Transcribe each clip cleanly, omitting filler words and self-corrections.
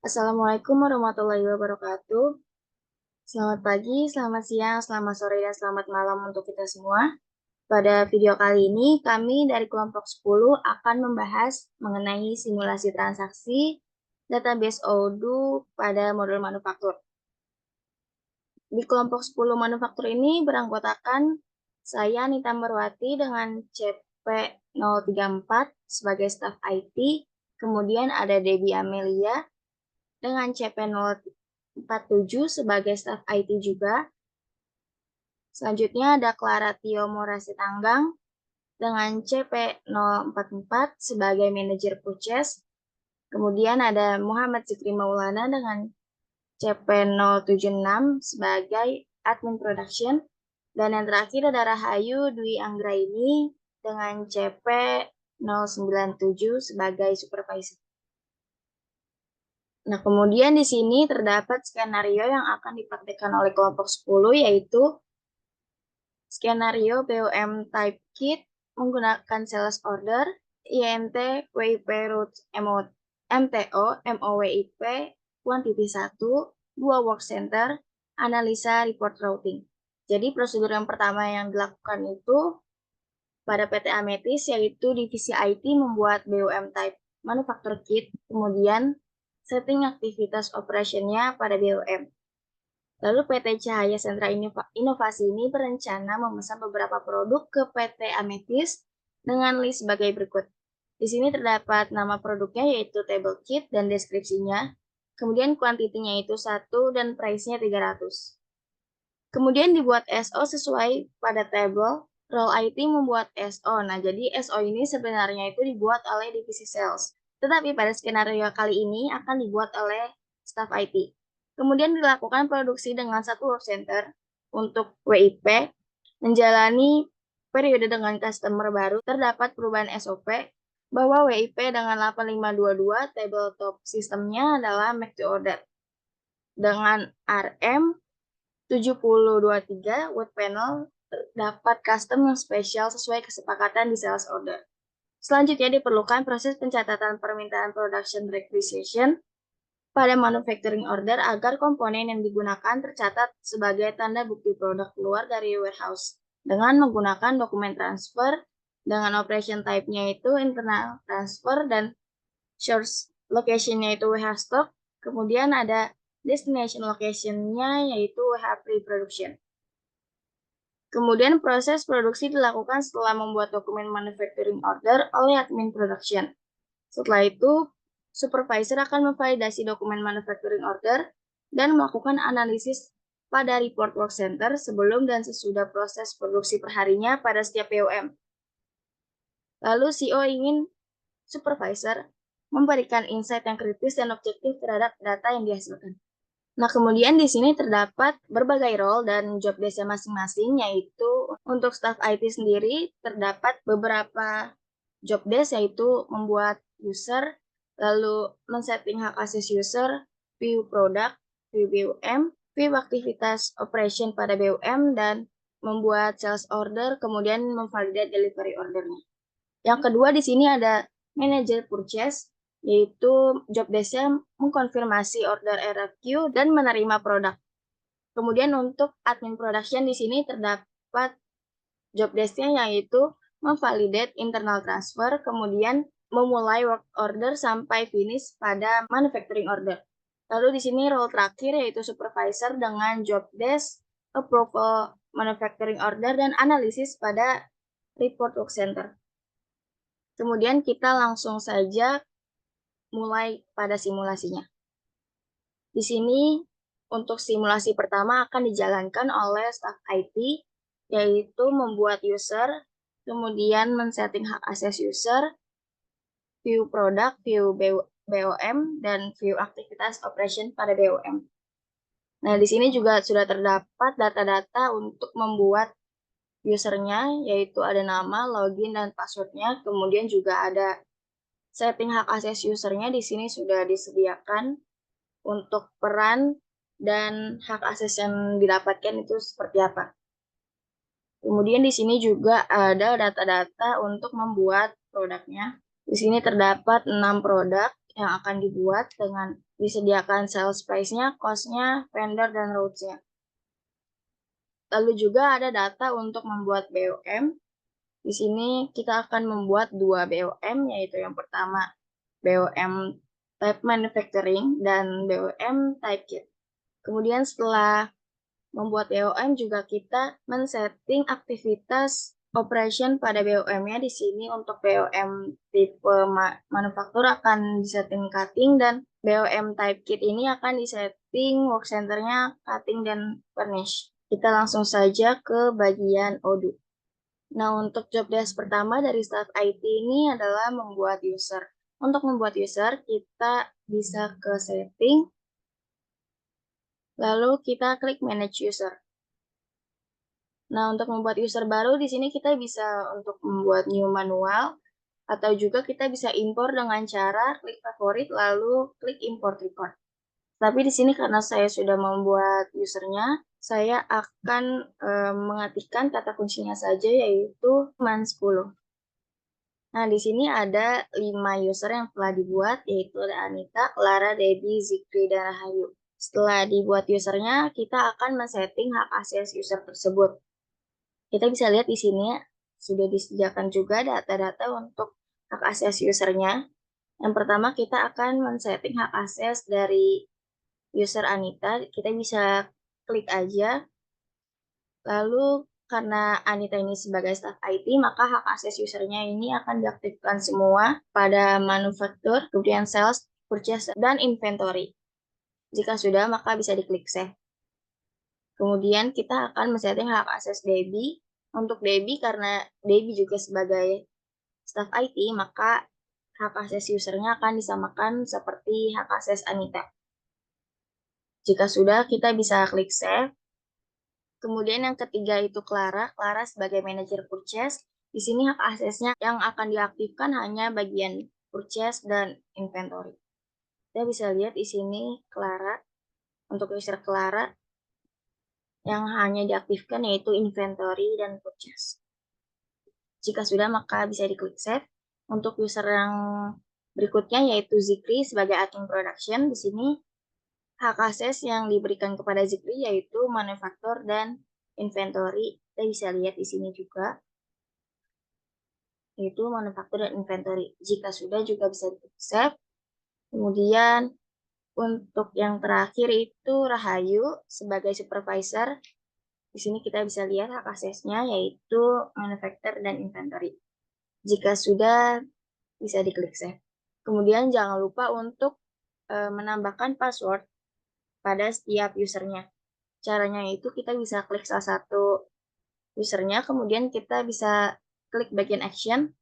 Assalamualaikum warahmatullahi wabarakatuh. Selamat pagi, selamat siang, selamat sore, dan selamat malam untuk kita semua. Pada video kali ini, kami dari kelompok 10 akan membahas mengenai simulasi transaksi database Odoo pada modul manufaktur. Di kelompok 10 manufaktur ini beranggotakan saya Nita Merwati dengan CP034 sebagai staf IT, kemudian ada Debbie Amelia dengan CP047 sebagai staf IT juga. Selanjutnya ada Clara Tio Morasitanggang dengan CP044 sebagai manajer purchase. Kemudian ada Muhammad Zikri Maulana dengan CP076 sebagai admin production. Dan yang terakhir ada Rahayu Dwi Anggraini dengan CP097 sebagai supervisor. Nah, kemudian di sini terdapat skenario yang akan dipraktikkan oleh kelompok 10, yaitu skenario BOM Type Kit menggunakan sales order, INT, WIP Root MTO, MOWIP, Quantity 1, 2 Work Center, Analisa Report Routing. Jadi prosedur yang pertama yang dilakukan itu pada PT Ametis, yaitu divisi IT membuat BOM Type Manufacture Kit, kemudian setting aktivitas operationnya pada BOM. Lalu PT Cahaya Sentra Inovasi ini berencana memesan beberapa produk ke PT Ametis dengan list sebagai berikut. Di sini terdapat nama produknya yaitu table kit dan deskripsinya. Kemudian kuantitinya itu 1 dan price-nya 300. Kemudian dibuat SO sesuai pada table. Role IT membuat SO. Nah, jadi SO ini sebenarnya itu dibuat oleh divisi sales. Tetapi pada skenario kali ini akan dibuat oleh staff IT. Kemudian dilakukan produksi dengan satu work center untuk WIP, menjalani periode dengan customer baru, terdapat perubahan SOP, bahwa WIP dengan 8522 tabletop sistemnya adalah make to order. Dengan RM 7023 wood panel terdapat custom yang spesial sesuai kesepakatan di sales order. Selanjutnya diperlukan proses pencatatan permintaan production requisition pada manufacturing order agar komponen yang digunakan tercatat sebagai tanda bukti produk keluar dari warehouse dengan menggunakan dokumen transfer dengan operation type-nya itu internal transfer dan source location-nya itu WH stock, kemudian ada destination location-nya yaitu WH pre-production. Kemudian proses produksi dilakukan setelah membuat dokumen manufacturing order oleh admin production. Setelah itu, supervisor akan memvalidasi dokumen manufacturing order dan melakukan analisis pada report work center sebelum dan sesudah proses produksi perharinya pada setiap POM. Lalu CEO ingin supervisor memberikan insight yang kritis dan objektif terhadap data yang dihasilkan. Nah, kemudian di sini terdapat berbagai role dan job desk masing-masing, yaitu untuk staff IT sendiri terdapat beberapa job desk, yaitu membuat user, lalu men-setting hak akses user, view produk, view BUM, view aktivitas operation pada BUM, dan membuat sales order, kemudian memvalidate delivery ordernya. Yang kedua di sini ada manager purchase, yaitu job desk-nya mengkonfirmasi order RFQ dan menerima produk. Kemudian untuk admin production di sini terdapat job desk-nya yaitu memvalidate internal transfer, kemudian memulai work order sampai finish pada manufacturing order. Lalu di sini role terakhir yaitu supervisor dengan job desk approval manufacturing order dan analisis pada report work center. Kemudian kita langsung saja mulai pada simulasinya. Di sini untuk simulasi pertama akan dijalankan oleh staff IT, yaitu membuat user, kemudian men-setting hak akses user, view produk, view BOM, dan view aktivitas operation pada BOM. Nah, di sini juga sudah terdapat data-data untuk membuat usernya, yaitu ada nama, login, dan passwordnya. Kemudian juga ada setting hak akses usernya di sini sudah disediakan untuk peran dan hak akses yang didapatkan itu seperti apa. Kemudian di sini juga ada data-data untuk membuat produknya. Di sini terdapat 6 produk, yang akan dibuat dengan disediakan sales price-nya, cost-nya, vendor, dan routes-nya. Lalu juga ada data untuk membuat BOM. Di sini kita akan membuat 2 BOM, yaitu yang pertama BOM type manufacturing dan BOM type kit. Kemudian setelah membuat BOM juga kita men-setting aktivitas operation pada BOM-nya. Di sini untuk BOM tipe manufaktur akan disetting cutting, dan BOM type kit ini akan disetting work center-nya cutting dan furnish. Kita langsung saja ke bagian Odoo. Nah, untuk job desk pertama dari staff IT ini adalah membuat user. Untuk membuat user, kita bisa ke setting, lalu kita klik manage user. Nah, untuk membuat user baru di sini kita bisa untuk membuat new manual, atau juga kita bisa impor dengan cara klik favorit lalu klik import record. Tapi di sini karena saya sudah membuat usernya, saya akan mengetikkan kata kuncinya saja, yaitu man 10. Nah, di sini ada 5 user yang telah dibuat, yaitu ada Anita, Clara, Debbie, Zikri, dan Rahayu. Setelah dibuat usernya, kita akan men-setting hak akses user tersebut. Kita bisa lihat di sini sudah disediakan juga data-data untuk hak akses usernya. Yang pertama, kita akan men-setting hak akses dari user Anita. Kita bisa klik aja. Lalu karena Anita ini sebagai staff IT, maka hak akses usernya ini akan diaktifkan semua pada manufaktur, kemudian sales, purchase, dan inventory. Jika sudah, maka bisa diklik save. Kemudian kita akan men-setting hak akses Debbie. Untuk Debbie, karena Debbie juga sebagai staff IT, maka hak akses usernya akan disamakan seperti hak akses Anita. Jika sudah, kita bisa klik save. Kemudian yang ketiga itu Clara. Clara sebagai manajer purchase. Di sini hak aksesnya yang akan diaktifkan hanya bagian purchase dan inventory. Kita bisa lihat di sini Clara. Untuk user Clara yang hanya diaktifkan yaitu inventory dan purchase. Jika sudah, maka bisa diklik save. Untuk user yang berikutnya yaitu Zikri sebagai admin production. Di sini hak akses yang diberikan kepada Zikri yaitu manufaktur dan inventory. Kita bisa lihat di sini juga, yaitu manufaktur dan inventory. Jika sudah, juga bisa di save. Kemudian untuk yang terakhir itu Rahayu sebagai supervisor. Di sini kita bisa lihat hak aksesnya yaitu manufaktur dan inventory. Jika sudah, bisa diklik save. Kemudian jangan lupa untuk menambahkan password pada setiap usernya. Caranya itu kita bisa klik salah satu usernya, kemudian kita bisa klik bagian action,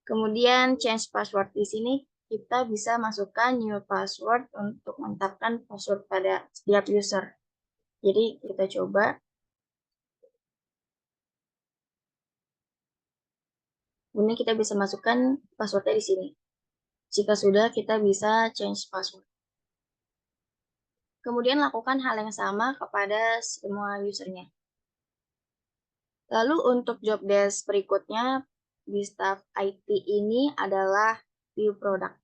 kemudian change password. Di sini kita bisa masukkan new password untuk menetapkan password pada setiap user. Jadi kita coba. Kemudian kita bisa masukkan passwordnya di sini. Jika sudah, kita bisa change password. Kemudian lakukan hal yang sama kepada semua usernya. Lalu untuk job desk berikutnya di staff IT ini adalah view product.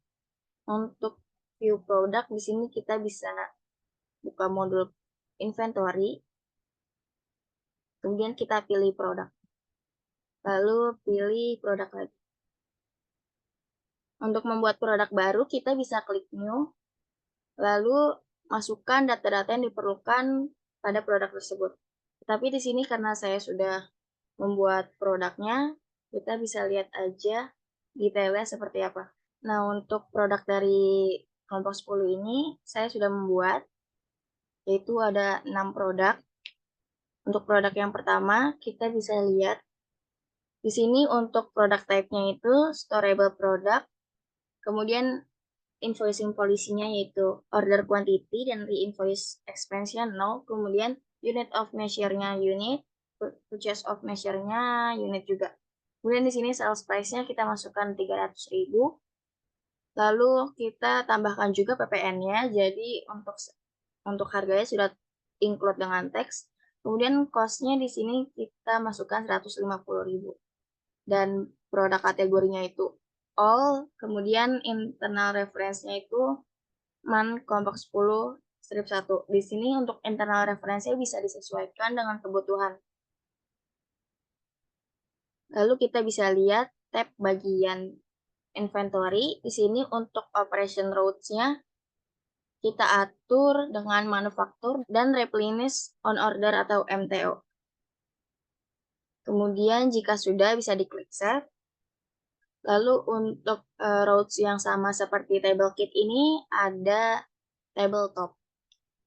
Untuk view product di sini kita bisa buka modul inventory, kemudian kita pilih produk, lalu pilih produk lagi. Untuk membuat produk baru kita bisa klik new, lalu masukkan data-data yang diperlukan pada produk tersebut. Tapi di sini karena saya sudah membuat produknya, kita bisa lihat aja detailnya seperti apa. Nah, untuk produk dari kelompok 10 ini saya sudah membuat, yaitu ada 6 produk. Untuk produk yang pertama, kita bisa lihat di sini untuk produk type-nya itu storable product, kemudian invoicing policy-nya yaitu order quantity dan re-invoice expense-nya 0, kemudian unit of measure-nya unit, purchase of measure-nya unit juga. Kemudian di sini sales price-nya kita masukkan 300.000. Lalu kita tambahkan juga PPN-nya, jadi untuk harganya sudah include dengan tax. Kemudian cost-nya di sini kita masukkan 150.000. Dan produk kategorinya itu all, kemudian internal reference-nya itu man kelompok 10 strip 1. Di sini untuk internal reference-nya bisa disesuaikan dengan kebutuhan. Lalu kita bisa lihat tab bagian inventory. Di sini untuk operation routes-nya kita atur dengan manufaktur dan replenish on order atau MTO. Kemudian jika sudah bisa diklik save. Lalu untuk routes yang sama seperti table kit ini ada tabletop.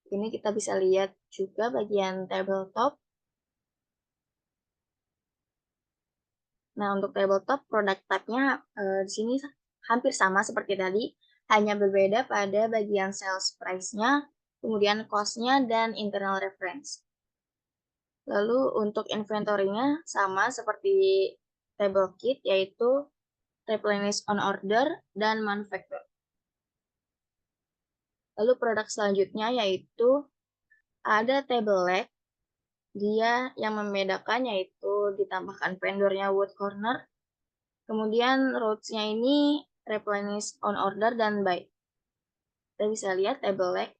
Ini kita bisa lihat juga bagian tabletop. Nah, untuk tabletop produk type-nya di sini hampir sama seperti tadi, hanya berbeda pada bagian sales price-nya, kemudian cost-nya, dan internal reference. Lalu untuk inventory-nya sama seperti table kit, yaitu replenish on order dan manufacture. Lalu produk selanjutnya yaitu ada table leg. Dia yang membedakan yaitu ditambahkan vendornya wood corner. Kemudian routes-nya ini replenish on order dan buy. Kita bisa lihat table leg.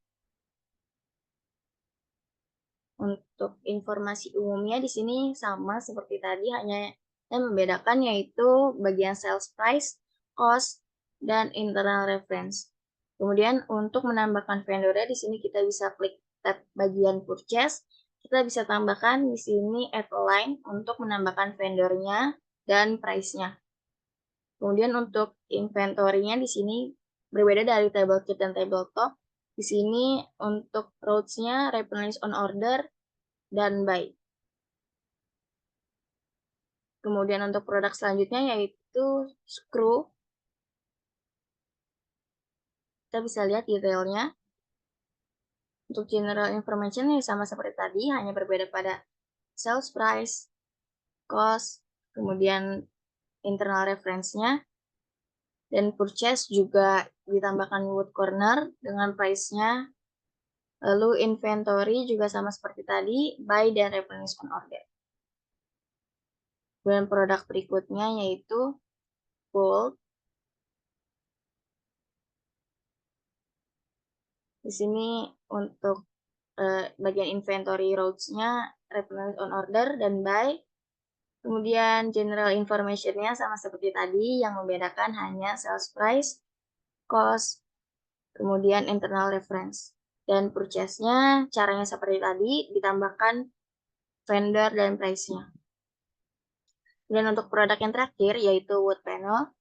Untuk informasi umumnya di sini sama seperti tadi, hanya yang membedakan yaitu bagian sales price, cost, dan internal reference. Kemudian untuk menambahkan vendornya di sini kita bisa klik tab bagian purchase. Kita bisa tambahkan di sini add a line untuk menambahkan vendornya dan price-nya. Kemudian untuk inventory-nya di sini berbeda dari table kit dan tabletop. Di sini untuk routes-nya replenish on order dan buy. Kemudian untuk produk selanjutnya yaitu screw. Kita bisa lihat detailnya. Untuk general information yang sama seperti tadi, hanya berbeda pada sales price, cost, kemudian internal reference-nya, dan purchase juga ditambahkan wood corner dengan price-nya. Lalu inventory juga sama seperti tadi, buy dan replenish on order. Dan produk berikutnya yaitu bolt. Di sini untuk bagian inventory routes-nya replenish on order dan buy. Kemudian general information-nya sama seperti tadi, yang membedakan hanya sales price, cost, kemudian internal reference. Dan purchase-nya caranya seperti tadi, ditambahkan vendor dan price-nya. Dan untuk produk yang terakhir yaitu wood panel.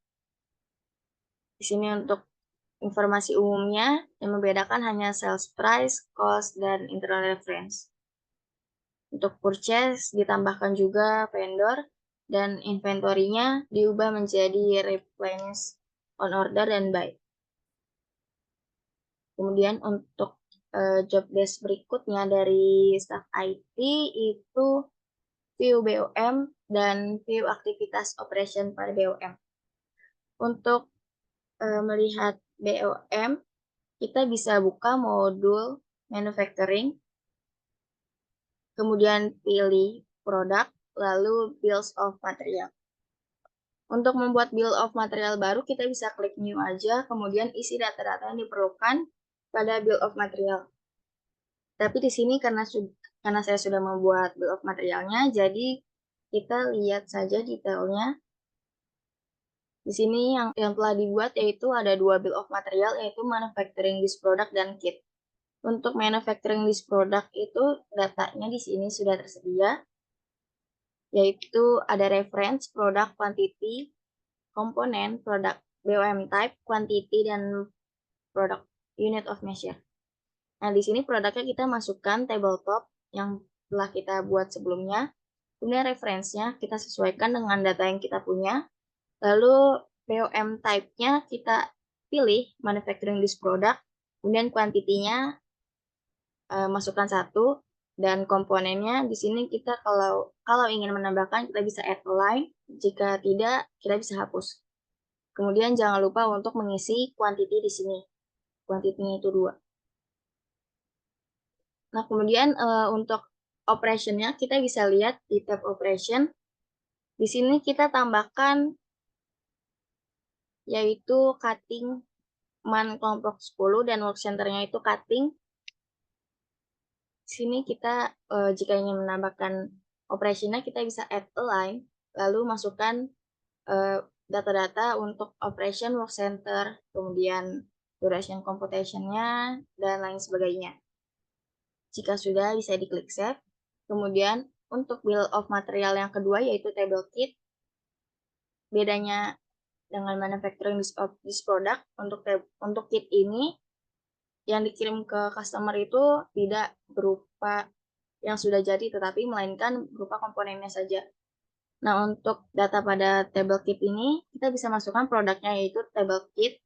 Di sini untuk informasi umumnya yang membedakan hanya sales price, cost, dan internal reference. Untuk purchase ditambahkan juga vendor dan inventory-nya diubah menjadi replenish on order dan buy. Kemudian untuk job desk berikutnya dari staff IT itu view BOM dan view aktivitas operation pada BOM. Untuk melihat BOM, kita bisa buka modul manufacturing, kemudian pilih produk, lalu bills of material. Untuk membuat bill of material baru, kita bisa klik new aja, kemudian isi data-data yang diperlukan pada bill of material. Tapi di sini karena saya sudah membuat bill of materialnya, jadi kita lihat saja detailnya. Di sini yang telah dibuat yaitu ada dua bill of material, yaitu manufacturing this product dan kit. Untuk manufacturing this product itu datanya di sini sudah tersedia, yaitu ada reference, product, quantity, komponen, produk, BOM type, quantity, dan produk unit of measure. Nah, di sini produknya kita masukkan tabletop yang telah kita buat sebelumnya. Kemudian referensinya kita sesuaikan dengan data yang kita punya. Lalu BOM type-nya kita pilih manufacturing this product. Kemudian quantity-nya masukkan 1. Dan komponennya di sini kita kalau ingin menambahkan kita bisa add a line. Jika tidak, kita bisa hapus. Kemudian jangan lupa untuk mengisi quantity di sini. Quantity-nya itu 2. Nah, kemudian untuk operation-nya kita bisa lihat di tab operation. Di sini kita tambahkan yaitu cutting man kelompok 10 dan work center-nya itu cutting. Di sini kita jika ingin menambahkan operasinya kita bisa add a line, lalu masukkan data-data untuk operation work center, kemudian duration computation-nya, dan lain sebagainya. Jika sudah, bisa diklik save. Kemudian untuk bill of material yang kedua yaitu table kit. Bedanya dengan manufacturing this product, untuk kit ini yang dikirim ke customer itu tidak berupa yang sudah jadi, tetapi melainkan berupa komponennya saja. Nah, untuk data pada table kit ini, kita bisa masukkan produknya yaitu table kit,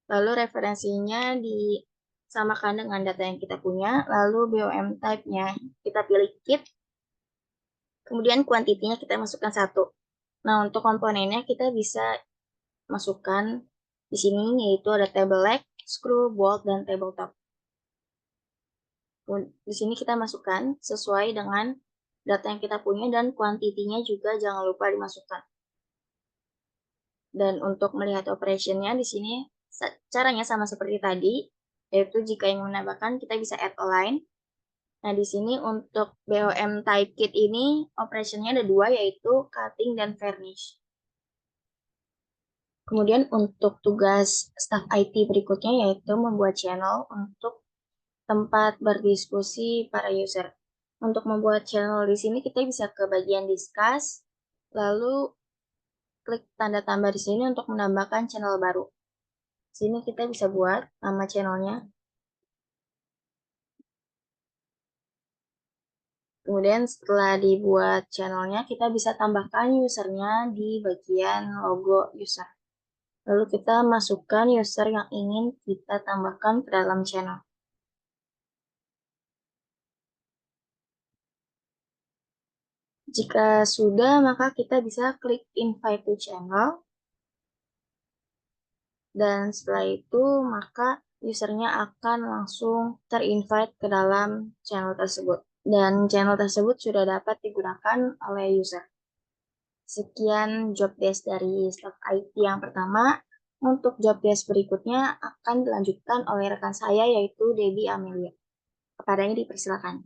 lalu referensinya disamakan dengan data yang kita punya, lalu BOM type-nya kita pilih kit, kemudian kuantitinya kita masukkan 1. Nah, untuk komponennya kita bisa masukkan di sini yaitu ada table leg, screw, bolt, dan tabletop. Di sini kita masukkan sesuai dengan data yang kita punya dan kuantitinya juga jangan lupa dimasukkan. Dan untuk melihat operationnya di sini caranya sama seperti tadi, yaitu jika ingin menambahkan kita bisa add a line. Nah, di sini untuk BOM type kit ini operationnya ada 2 yaitu cutting dan varnish. Kemudian untuk tugas staff IT berikutnya yaitu membuat channel untuk tempat berdiskusi para user. Untuk membuat channel di sini kita bisa ke bagian discuss, lalu klik tanda tambah di sini untuk menambahkan channel baru. Di sini kita bisa buat nama channelnya. Kemudian setelah dibuat channelnya, kita bisa tambahkan usernya di bagian logo user. Lalu kita masukkan user yang ingin kita tambahkan ke dalam channel. Jika sudah, maka kita bisa klik invite to channel. Dan setelah itu, maka usernya akan langsung terinvite ke dalam channel tersebut. Dan channel tersebut sudah dapat digunakan oleh user. Sekian job desk dari staff IT yang pertama. Untuk job desk berikutnya akan dilanjutkan oleh rekan saya yaitu Debbie Amelia. Kepadanya dipersilakan.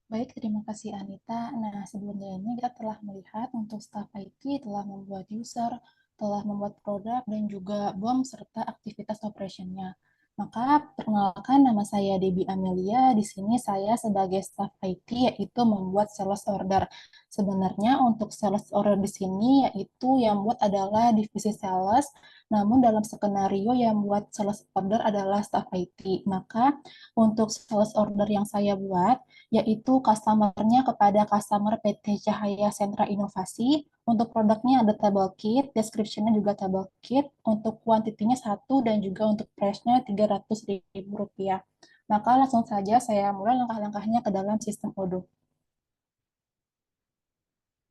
Baik, terima kasih Anita. Nah, sebelumnya ini kita telah melihat untuk staf IT telah membuat user, telah membuat produk, dan juga BOM serta aktivitas operationnya. Maka, perkenalkan nama saya Debbie Amelia. Di sini saya sebagai staf IT yaitu membuat sales order. Sebenarnya untuk sales order di sini yaitu yang buat adalah divisi sales, namun dalam skenario yang buat sales order adalah staf IT. Maka, untuk sales order yang saya buat, yaitu customer-nya kepada customer PT Cahaya Sentra Inovasi. Untuk produknya ada table kit, description-nya juga table kit, untuk kuantitinya 1 dan juga untuk price-nya Rp300.000. Maka langsung saja saya mulai langkah-langkahnya ke dalam sistem Odoo.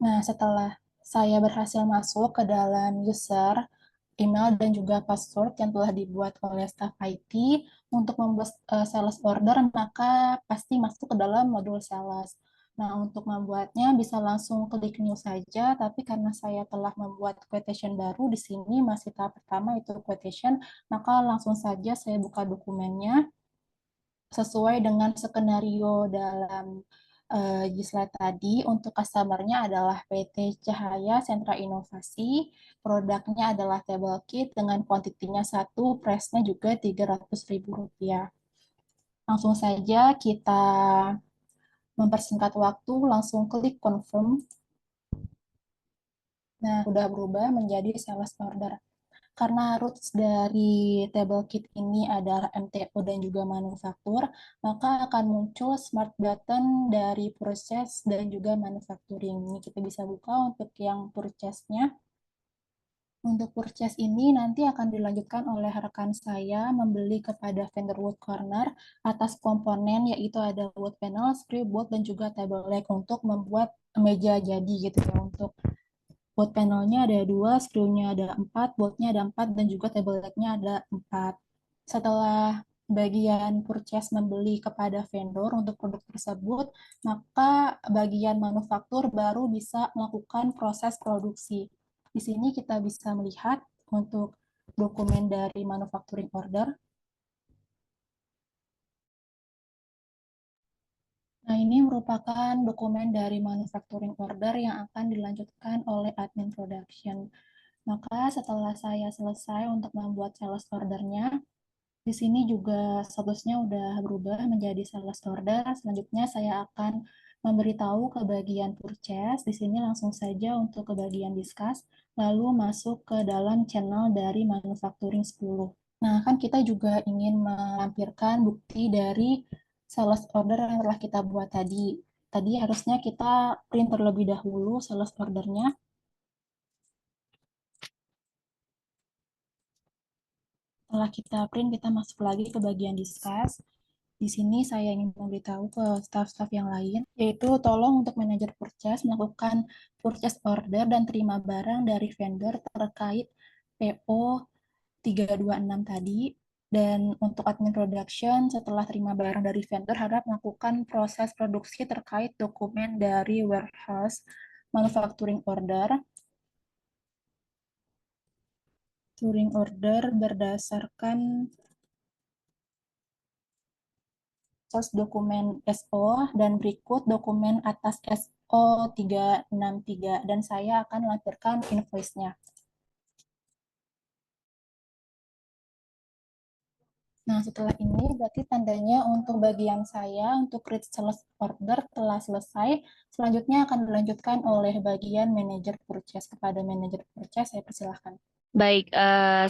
Nah, setelah saya berhasil masuk ke dalam user, email dan juga password yang telah dibuat oleh staff IT untuk membuat sales order, maka pasti masuk ke dalam modul sales. Nah, untuk membuatnya bisa langsung klik new saja, tapi karena saya telah membuat quotation baru di sini masih tahap pertama itu quotation, maka langsung saja saya buka dokumennya sesuai dengan skenario dalam slide tadi. Untuk customer-nya adalah PT Cahaya Sentra Inovasi, produknya adalah table kit dengan kuantitinya 1, price-nya juga Rp300.000. Langsung saja kita mempersingkat waktu, langsung klik confirm. Nah, sudah berubah menjadi sales order. Karena roots dari table kit ini adalah MTO dan juga manufaktur, maka akan muncul smart button dari purchase dan juga manufacturing. Ini kita bisa buka untuk yang purchase-nya. Untuk purchase ini nanti akan dilanjutkan oleh rekan saya membeli kepada vendor wood corner atas komponen yaitu ada wood panel, screw bolt, dan juga table leg untuk membuat meja jadi gitu ya. Untuk bolt panelnya ada 2, screw-nya ada 4, boltnya ada 4, dan juga table leg-nya ada 4. Setelah bagian purchase membeli kepada vendor untuk produk tersebut, maka bagian manufaktur baru bisa melakukan proses produksi. Di sini kita bisa melihat untuk dokumen dari manufacturing order. Nah, ini merupakan dokumen dari manufacturing order yang akan dilanjutkan oleh admin production. Maka setelah saya selesai untuk membuat sales ordernya, di sini juga statusnya udah berubah menjadi sales order. Selanjutnya saya akan memberitahu ke bagian purchase. Di sini langsung saja untuk ke bagian discuss, lalu masuk ke dalam channel dari manufacturing 10. Nah, kan kita juga ingin melampirkan bukti dari sales order yang telah kita buat tadi. Tadi harusnya kita print terlebih dahulu sales ordernya. Setelah kita print, kita masuk lagi ke bagian discuss. Di sini saya ingin memberitahu ke staff-staff yang lain, yaitu tolong untuk manajer purchase melakukan purchase order dan terima barang dari vendor terkait PO 326 tadi. Dan untuk admin production, setelah terima barang dari vendor, harap melakukan proses produksi terkait dokumen dari warehouse manufacturing order. Manufacturing order berdasarkan dokumen SO dan berikut dokumen atas SO 363 dan saya akan melampirkan invoice-nya. Nah, setelah ini berarti tandanya untuk bagian saya untuk create sales order telah selesai. Selanjutnya akan dilanjutkan oleh bagian manajer purchase. Kepada manajer purchase, saya persilahkan. Baik,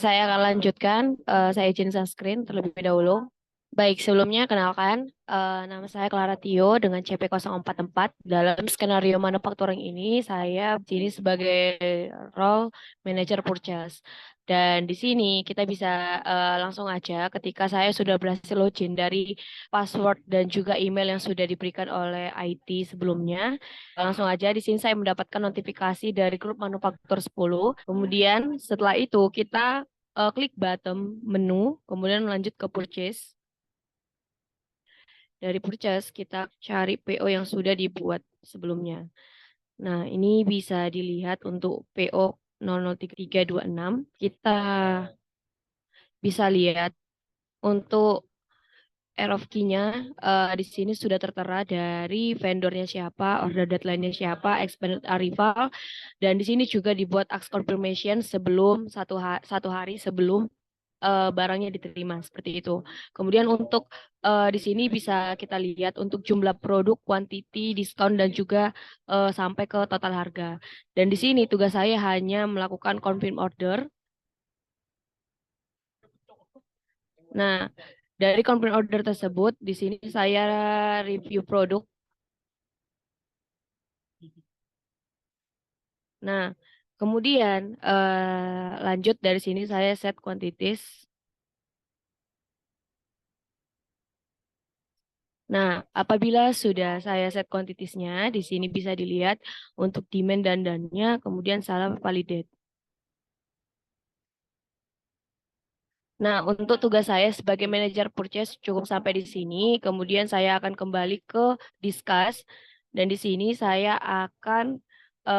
saya akan lanjutkan. Saya izin share screen terlebih dahulu. Baik, sebelumnya kenalkan, nama saya Clara Tio dengan CP044. Dalam skenario manufacturing ini, saya berdiri sebagai role manager purchase. Dan di sini kita bisa langsung aja ketika saya sudah berhasil login dari password dan juga email yang sudah diberikan oleh IT sebelumnya. Langsung aja di sini saya mendapatkan notifikasi dari grup manufaktur 10. Kemudian setelah itu kita klik button menu, kemudian lanjut ke purchase. Dari purchase kita cari PO yang sudah dibuat sebelumnya. Nah, ini bisa dilihat untuk PO 003326. Kita bisa lihat untuk ROV key-nya di sini sudah tertera dari vendornya siapa, order deadline-nya siapa, expanded arrival, dan di sini juga dibuat ask confirmation sebelum satu hari sebelum barangnya diterima seperti itu. Kemudian untuk di sini bisa kita lihat untuk jumlah produk, quantity, diskon dan juga sampai ke total harga. Dan di sini tugas saya hanya melakukan confirm order. Nah, dari confirm order tersebut di sini saya review produk. Nah, kemudian lanjut dari sini saya set quantities. Nah, apabila sudah saya set quantities-nya, di sini bisa dilihat untuk demand dan dannya, kemudian salah validate. Nah, untuk tugas saya sebagai manajer purchase cukup sampai di sini. Kemudian saya akan kembali ke discuss. Dan di sini saya akan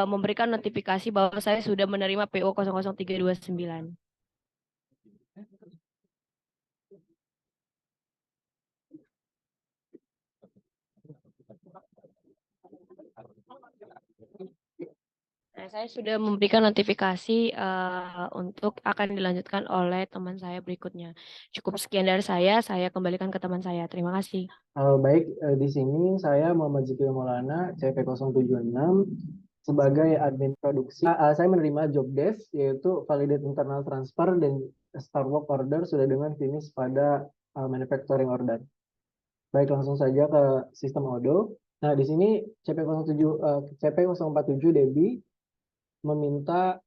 memberikan notifikasi bahwa saya sudah menerima PO 00329. Nah, saya sudah memberikan notifikasi untuk akan dilanjutkan oleh teman saya berikutnya. Cukup sekian dari saya kembalikan ke teman saya. Terima kasih. Baik, di sini saya Muhammad Zikri Maulana, CP076, sebagai admin produksi. Saya menerima job desk, yaitu validate internal transfer dan start work order sudah dengan finish pada manufacturing order. Baik, langsung saja ke sistem Odoo. Nah, di sini CP047 Debbie meminta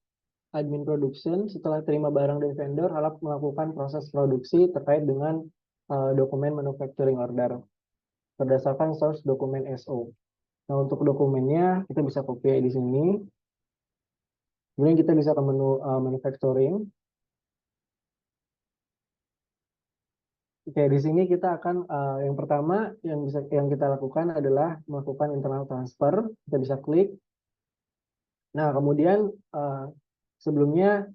admin production setelah terima barang dari vendor harap melakukan proses produksi terkait dengan dokumen manufacturing order berdasarkan source dokumen SO. Nah, untuk dokumennya kita bisa copy di sini. Kemudian kita bisa ke menu manufacturing. Oke, di sini kita akan yang pertama yang kita lakukan adalah melakukan internal transfer. Kita bisa klik. Nah, kemudian sebelumnya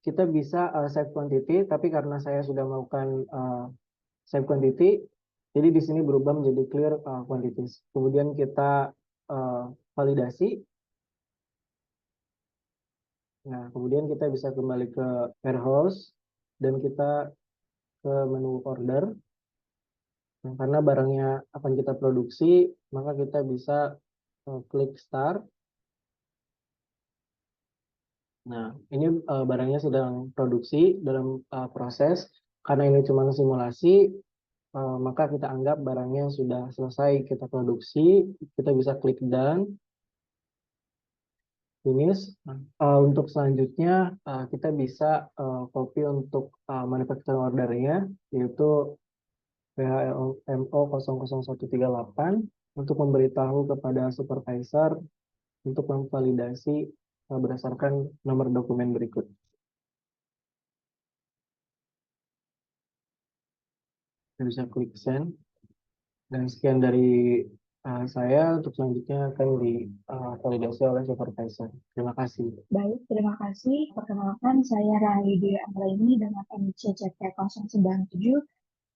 kita bisa save quantity, tapi karena saya sudah melakukan save quantity, jadi di sini berubah menjadi clear quantities. Kemudian kita validasi. Nah, kemudian kita bisa kembali ke warehouse dan kita ke menu order. Nah, karena barangnya akan kita produksi, maka kita bisa klik start. Nah, ini barangnya sedang produksi dalam proses. Karena ini cuma simulasi, maka kita anggap barangnya sudah selesai kita produksi. Kita bisa klik done, finish. Untuk selanjutnya, kita bisa copy untuk manufacturing ordernya, yaitu PHMO 00138, untuk memberitahu kepada supervisor untuk memvalidasi berdasarkan nomor dokumen berikut. Kita bisa klik send. Dan sekian dari saya, untuk selanjutnya akan divalidasi oleh supervisor. Terima kasih. Baik, terima kasih. Perkenalkan, saya Rahidi Anggraini dengan NIC CP097.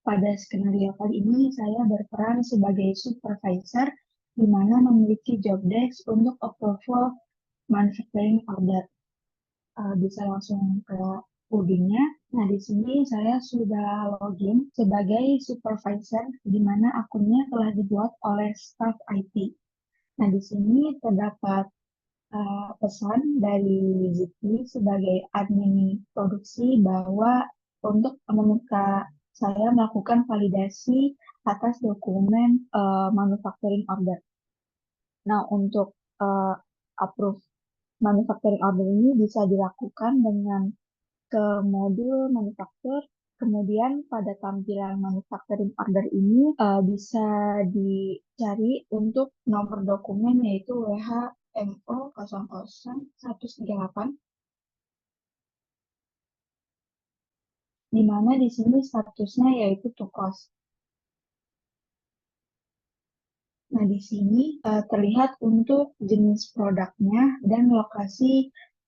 Pada skenario kali ini, saya berperan sebagai supervisor, di mana memiliki job desk untuk approval manufacturing order. Bisa langsung ke codingnya. Nah, di sini saya sudah login sebagai supervisor, di mana akunnya telah dibuat oleh staff IT. Nah, di sini terdapat pesan dari Zikri sebagai admin produksi bahwa untuk meminta saya melakukan validasi atas dokumen manufacturing order. Nah, untuk approve manufacturing order ini bisa dilakukan dengan ke modul manufacture, kemudian pada tampilan manufacturing order ini bisa dicari untuk nomor dokumen yaitu WHMO 00138, di mana di sini statusnya yaitu to cost. Nah, di sini terlihat untuk jenis produknya dan lokasi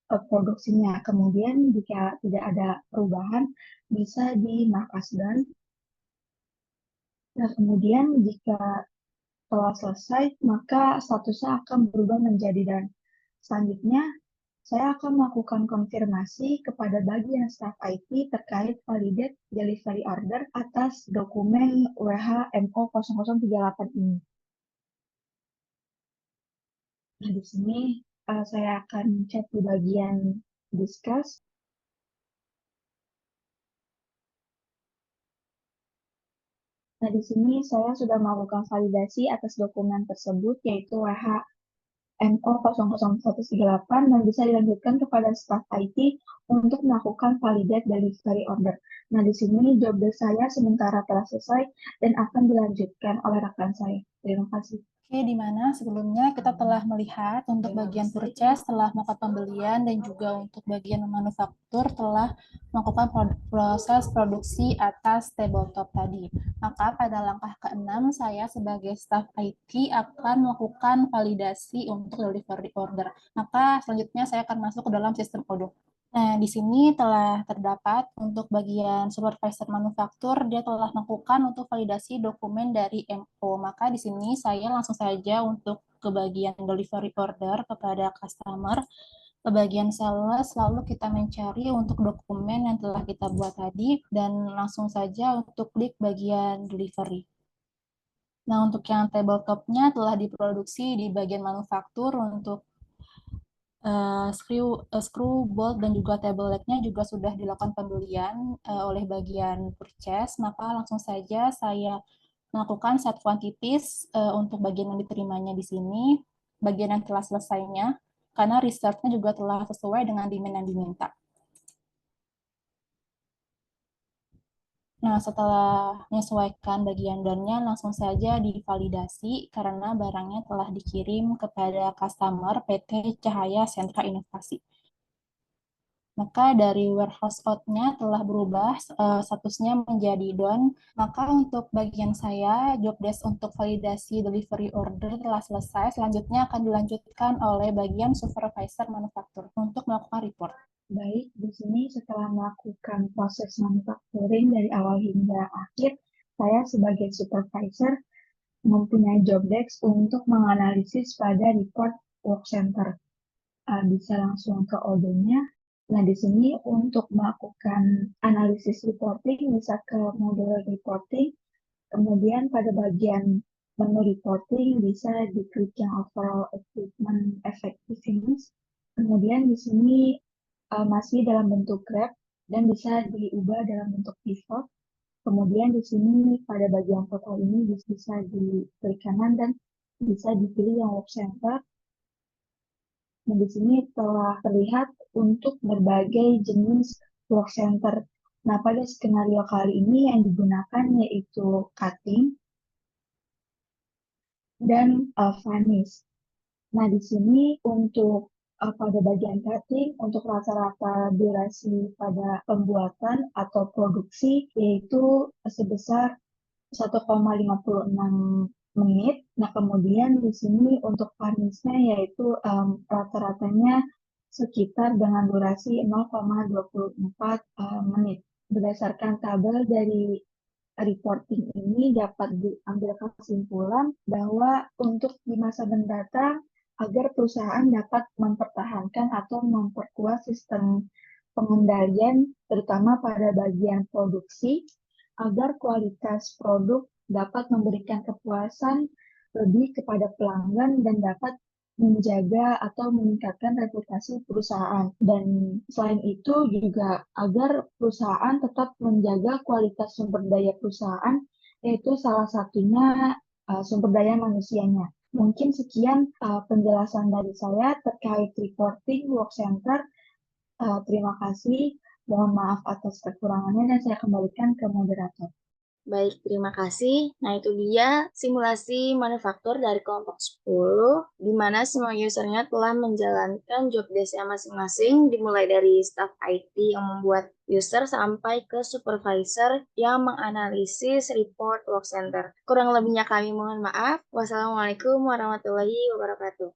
produksinya. Kemudian jika tidak ada perubahan, bisa di-markas done. Nah, kemudian jika telah selesai, maka statusnya akan berubah menjadi done. Selanjutnya, saya akan melakukan konfirmasi kepada bagian staff IT terkait validate delivery order atas dokumen WHMO 0038 ini. Nah, di sini saya akan cek di bagian discuss. Nah, di sini saya sudah melakukan validasi atas dokumen tersebut, yaitu WHMO 00138, dan bisa dilanjutkan kepada staff IT untuk melakukan validate delivery order. Nah, di sini job desk saya sementara telah selesai dan akan dilanjutkan oleh rekan saya. Terima kasih. Oke, di mana sebelumnya kita telah melihat untuk bagian purchase telah melakukan pembelian dan juga untuk bagian manufaktur telah melakukan proses produksi atas tabletop tadi. Maka pada langkah ke-6 saya sebagai staff IT akan melakukan validasi untuk delivery order. Maka selanjutnya saya akan masuk ke dalam sistem Odoo. Nah, di sini telah terdapat untuk bagian supervisor manufaktur, dia telah melakukan untuk validasi dokumen dari MO. Maka di sini saya langsung saja untuk ke bagian delivery order kepada customer, ke bagian sales, lalu kita mencari untuk dokumen yang telah kita buat tadi, dan langsung saja untuk klik bagian delivery. Nah, untuk yang tabletopnya telah diproduksi di bagian manufaktur untuk screw, bolt, dan juga table leg-nya juga sudah dilakukan pembelian oleh bagian purchase, maka langsung saja saya melakukan set quantities untuk bagian yang diterimanya di sini, bagian yang telah selesainya, karena research-nya juga telah sesuai dengan demand yang diminta. Nah, setelah menyesuaikan bagian down-nya, langsung saja divalidasi karena barangnya telah dikirim kepada customer PT Cahaya Sentra Inovasi. Maka dari warehouse out-nya telah berubah, statusnya menjadi done. Maka untuk bagian saya, job desk untuk validasi delivery order telah selesai. Selanjutnya akan dilanjutkan oleh bagian supervisor manufaktur untuk melakukan report. Baik, di sini setelah melakukan proses manufacturing dari awal hingga akhir, saya sebagai supervisor mempunyai job desk untuk menganalisis pada report work center. Bisa langsung ke ordernya. Nah, di sini untuk melakukan analisis reporting bisa ke model reporting. Kemudian pada bagian menu reporting bisa diklik yang overall equipment effectiveness. Kemudian di sini masih dalam bentuk graph dan bisa diubah dalam bentuk pivot. Kemudian di sini pada bagian foto ini bisa diklik kanan dan bisa dipilih yang work center. Nah, di sini telah terlihat untuk berbagai jenis work center. Nah, pada skenario kali ini yang digunakan yaitu cutting dan vanish. Nah, di sini untuk pada bagian cutting, untuk rata-rata durasi pada pembuatan atau produksi yaitu sebesar 1,56 menit. Nah, kemudian di sini untuk varnishnya yaitu rata-ratanya sekitar dengan durasi 0,24 menit. Berdasarkan tabel dari reporting ini dapat diambil kesimpulan bahwa untuk di masa mendatang agar perusahaan dapat mempertahankan atau memperkuat sistem pengendalian terutama pada bagian produksi agar kualitas produk dapat memberikan kepuasan lebih kepada pelanggan dan dapat menjaga atau meningkatkan reputasi perusahaan. Dan selain itu juga agar perusahaan tetap menjaga kualitas sumber daya perusahaan, yaitu salah satunya sumber daya manusianya. Mungkin sekian penjelasan dari saya terkait reporting work center. Terima kasih. Mohon maaf atas kekurangannya dan saya kembalikan ke moderator. Baik, terima kasih. Nah, itu dia simulasi manufaktur dari kelompok 10, di mana semua usernya telah menjalankan job desk-nya masing-masing, dimulai dari staff IT yang membuat user sampai ke supervisor yang menganalisis report work center. Kurang lebihnya kami mohon maaf. Wassalamualaikum warahmatullahi wabarakatuh.